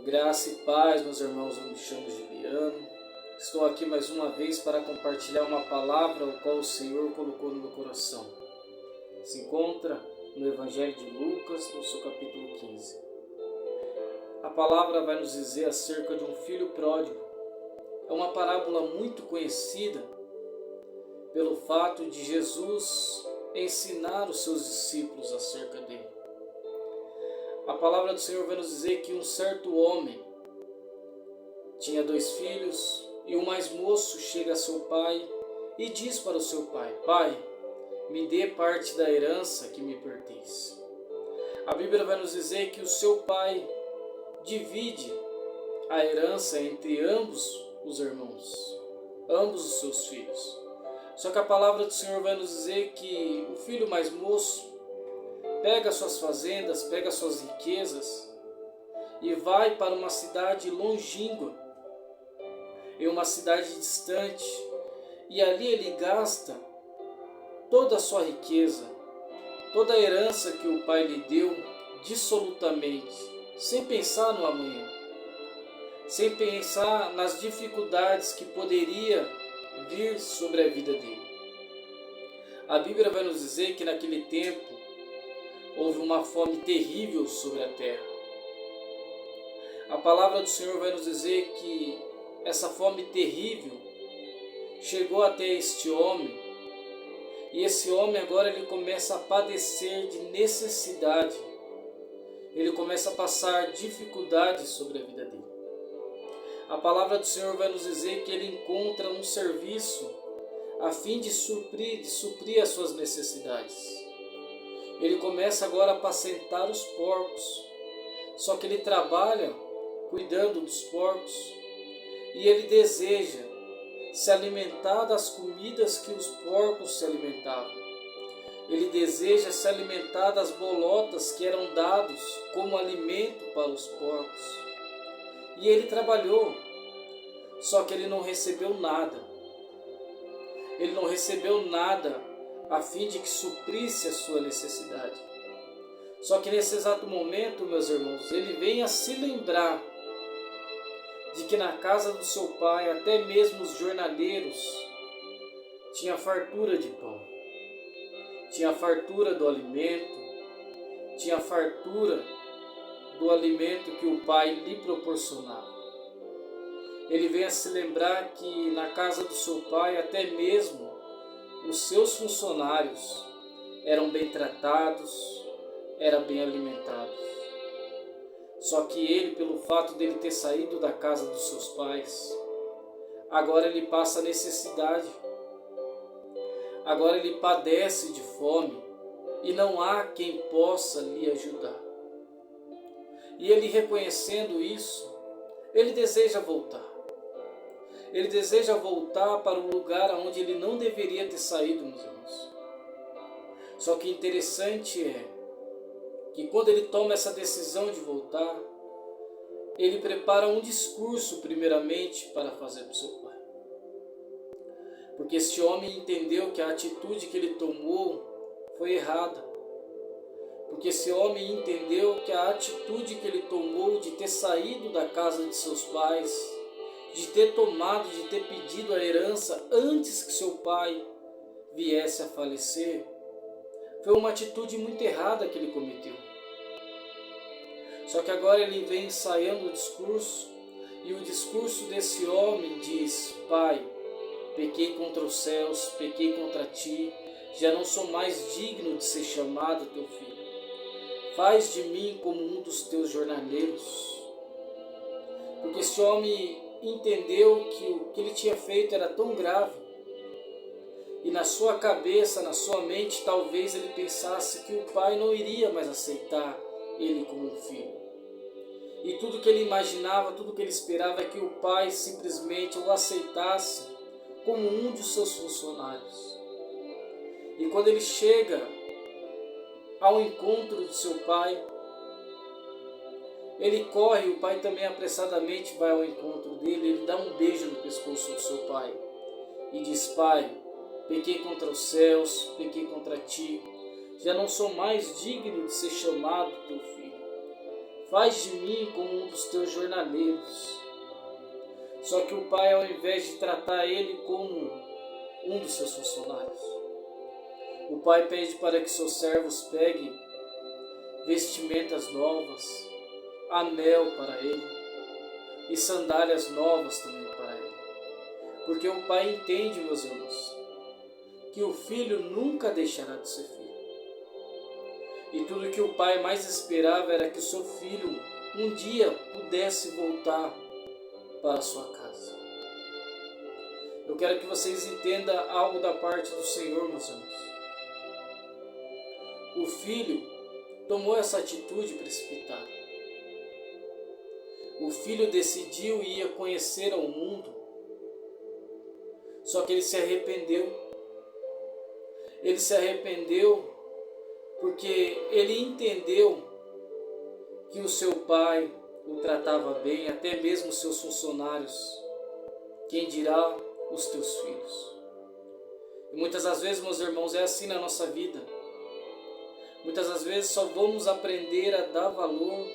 Graça e paz, meus irmãos, eu me chamo Juliano. Estou aqui mais uma vez para compartilhar uma palavra ao qual o Senhor colocou no meu coração. Se encontra no Evangelho de Lucas, no seu capítulo 15. A palavra vai nos dizer acerca de um filho pródigo. É uma parábola muito conhecida pelo fato de Jesus ensinar os seus discípulos acerca dele. A palavra do Senhor vai nos dizer que um certo homem tinha 2 filhos e o mais moço chega a seu pai e diz para o seu pai: Pai, me dê parte da herança que me pertence. A Bíblia vai nos dizer que o seu pai divide a herança entre ambos os irmãos, ambos os seus filhos. Só que a palavra do Senhor vai nos dizer que o filho mais moço pega suas fazendas, pega suas riquezas e vai para uma cidade longínqua, em uma cidade distante, e ali ele gasta toda a sua riqueza, toda a herança que o pai lhe deu, dissolutamente, sem pensar no amanhã, sem pensar nas dificuldades que poderia vir sobre a vida dele. A Bíblia vai nos dizer que naquele tempo houve uma fome terrível sobre a terra. A palavra do Senhor vai nos dizer que essa fome terrível chegou até este homem, e esse homem agora ele começa a padecer de necessidade, ele começa a passar dificuldades sobre a vida dele. A palavra do Senhor vai nos dizer que ele encontra um serviço a fim de suprir as suas necessidades. Ele começa agora a apacentar os porcos, só que ele trabalha cuidando dos porcos e ele deseja se alimentar das comidas que os porcos se alimentavam. Ele deseja se alimentar das bolotas que eram dados como alimento para os porcos. E ele trabalhou, só que ele não recebeu nada. Ele não recebeu nada a fim de que suprisse a sua necessidade. Só que nesse exato momento, meus irmãos, ele vem a se lembrar de que na casa do seu pai, até mesmo os jornaleiros tinha fartura de pão, tinha fartura do alimento, tinha fartura do alimento que o pai lhe proporcionava. Ele vem a se lembrar que na casa do seu pai, até mesmo os seus funcionários eram bem tratados, eram bem alimentados. Só que ele, pelo fato dele ter saído da casa dos seus pais, agora ele passa necessidade. Agora ele padece de fome e não há quem possa lhe ajudar. E ele, reconhecendo isso, ele deseja voltar. Ele deseja voltar para um lugar onde ele não deveria ter saído, meus irmãos. Só que interessante é que quando ele toma essa decisão de voltar, ele prepara um discurso primeiramente para fazer para o seu pai. Porque este homem entendeu que a atitude que ele tomou foi errada. Porque esse homem entendeu que a atitude que ele tomou de ter saído da casa de seus pais, de ter tomado, de ter pedido a herança antes que seu pai viesse a falecer, foi uma atitude muito errada que ele cometeu. Só que agora ele vem ensaiando o discurso, e o discurso desse homem diz: Pai, pequei contra os céus, pequei contra ti, já não sou mais digno de ser chamado teu filho. Faz de mim como um dos teus jornaleiros. Porque esse homem entendeu que o que ele tinha feito era tão grave, e na sua cabeça, na sua mente, talvez ele pensasse que o pai não iria mais aceitar ele como um filho. E tudo que ele imaginava, tudo que ele esperava é que o pai simplesmente o aceitasse como um de seus funcionários. E quando ele chega ao encontro de seu pai, ele corre, o pai também apressadamente vai ao encontro dele, ele dá um beijo no pescoço do seu pai e diz: Pai, pequei contra os céus, pequei contra ti, já não sou mais digno de ser chamado teu filho. faz de mim como um dos teus jornaleiros. Só que o pai, ao invés de tratar ele como um dos seus funcionários, o pai pede para que seus servos peguem vestimentas novas, anel para ele e sandálias novas também para ele. Porque o pai entende, meus irmãos, que o filho nunca deixará de ser filho. E tudo que o pai mais esperava era que o seu filho um dia pudesse voltar para a sua casa. Eu quero que vocês entendam algo da parte do Senhor, meus irmãos. O filho tomou essa atitude precipitada. O filho decidiu e ia conhecer ao mundo, só que ele se arrependeu. Ele se arrependeu porque ele entendeu que o seu pai o tratava bem, até mesmo os seus funcionários, quem dirá os teus filhos. E muitas das vezes, meus irmãos, é assim na nossa vida. Muitas das vezes só vamos aprender a dar valor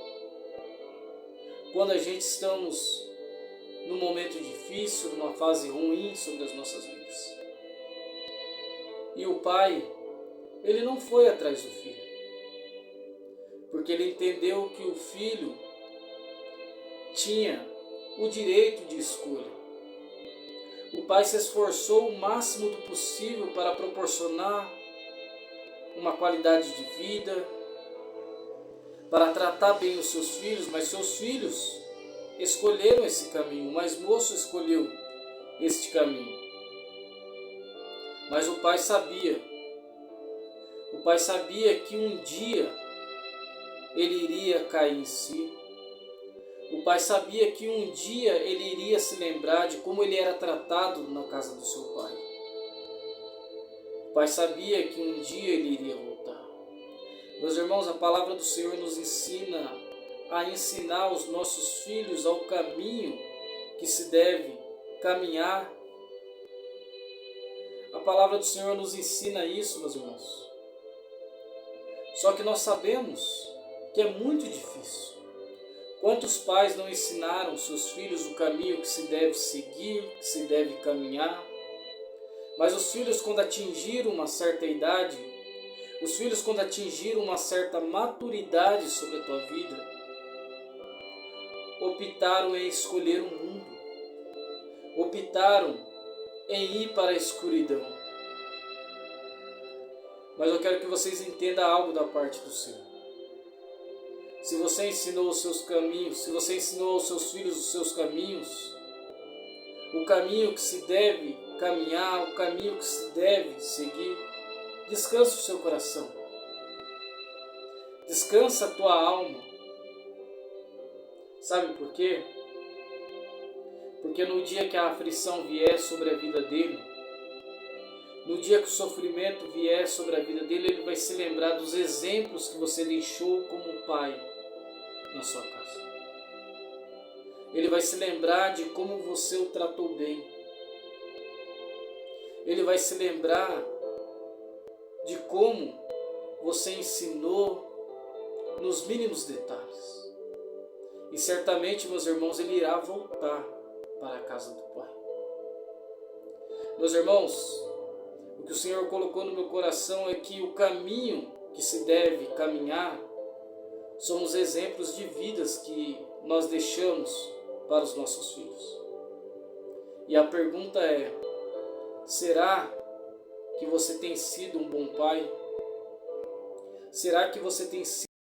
quando a gente estamos num momento difícil, numa fase ruim sobre as nossas vidas. E o pai, ele não foi atrás do filho, porque ele entendeu que o filho tinha o direito de escolha. O pai se esforçou o máximo do possível para proporcionar uma qualidade de vida, para tratar bem os seus filhos, mas seus filhos escolheram esse caminho, o mais moço escolheu este caminho. Mas o pai sabia que um dia ele iria cair em si. O pai sabia que um dia ele iria se lembrar de como ele era tratado na casa do seu pai. O pai sabia que um dia ele iria voltar. Meus irmãos, a palavra do Senhor nos ensina a ensinar os nossos filhos ao caminho que se deve caminhar. A palavra do Senhor nos ensina isso, meus irmãos. Só que nós sabemos que é muito difícil. Quantos pais não ensinaram seus filhos o caminho que se deve seguir, que se deve caminhar? Mas os filhos, quando atingiram uma certa idade, os filhos, quando atingiram uma certa maturidade sobre a tua vida, optaram em escolher o mundo, optaram em ir para a escuridão. Mas eu quero que vocês entendam algo da parte do Senhor. Se você ensinou os seus caminhos, se você ensinou aos seus filhos os seus caminhos, o caminho que se deve caminhar, o caminho que se deve seguir, descansa o seu coração, descansa a tua alma. Sabe por quê? Porque no dia que a aflição vier sobre a vida dele, no dia que o sofrimento vier sobre a vida dele, ele vai se lembrar dos exemplos que você deixou como pai na sua casa. Ele vai se lembrar de como você o tratou bem. Ele vai se lembrar de como você ensinou nos mínimos detalhes. E certamente, meus irmãos, ele irá voltar para a casa do Pai. Meus irmãos, o que o Senhor colocou no meu coração é que o caminho que se deve caminhar são os exemplos de vidas que nós deixamos para os nossos filhos. E a pergunta é: será que você tem sido um bom pai? Será que você tem sido